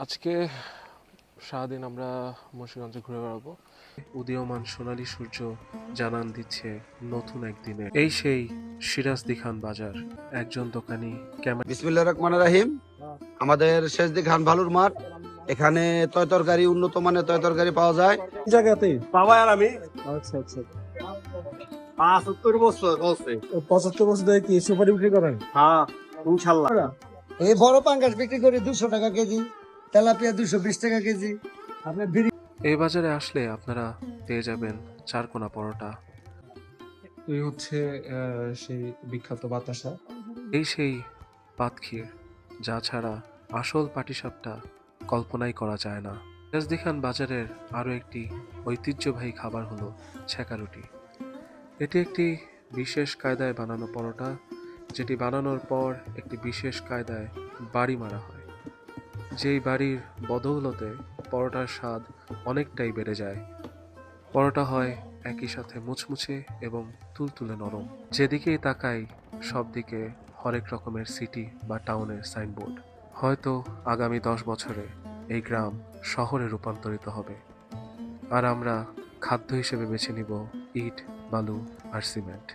আজকে সারাদিন আমরা মুন্সিগঞ্জে ঘুরে বেড়াবো। উদীয়মান সোনালী সূর্য জানান দিচ্ছে নতুন একদিনে। এই সেই সিরাজদি খান বাজার। একজন দোকানি ক্যামেরা বিসমিল্লাহির রহমানির রহিম। আমাদের শেষদি খান ভালুর মাঠ, এখানে তয় তরকারি, উন্নত মানের তয় তরকারি পাওয়া যায়। জায়গাতে বাবা আর আমি আচ্ছা আচ্ছা 75 বছর বলছে। 75 বছর ধরে কি সুপারি বিক্রি করেন? হ্যাঁ, ইনশাল্লাহ। এই বড় পাঙ্গাস বিক্রি করি 200 টাকা কেজি, তেলাপিয়া 220 টাকা কেজি। আপনার এই বাজারে আসলে আপনারা পেয়ে যাবেন চারকোনা পরোটা। এই হচ্ছে সেই বিখ্যাত বাতাসা। এই সেই পাতক্ষীর, যা ছাড়া আসল পাটিসাপটা কল্পনাই করা যায় না। সিরাজদি খান বাজারের আরও একটি ঐতিহ্যবাহী খাবার হলো ছেঁকা রুটি। এটি একটি বিশেষ কায়দায় বানানো পরোটা, যেটি বানানোর পর একটি বিশেষ কায়দায় বাড়ি মারা হয়। যেই বাড়ির বদৌলতে পরোটার স্বাদ অনেকটাই বেড়ে যায়। পরোটা হয় একই সাথে মুচমুচে এবং তুলতুলে নরম। যেদিকেই তাকাই সব দিকে হরেক রকমের সিটি বা টাউনের সাইনবোর্ড। হয়তো আগামী 10 বছরে এই গ্রাম শহরে রূপান্তরিত হবে, আর আমরা খাদ্য হিসেবে বেছে নিব ইট, বালু আর সিমেন্ট।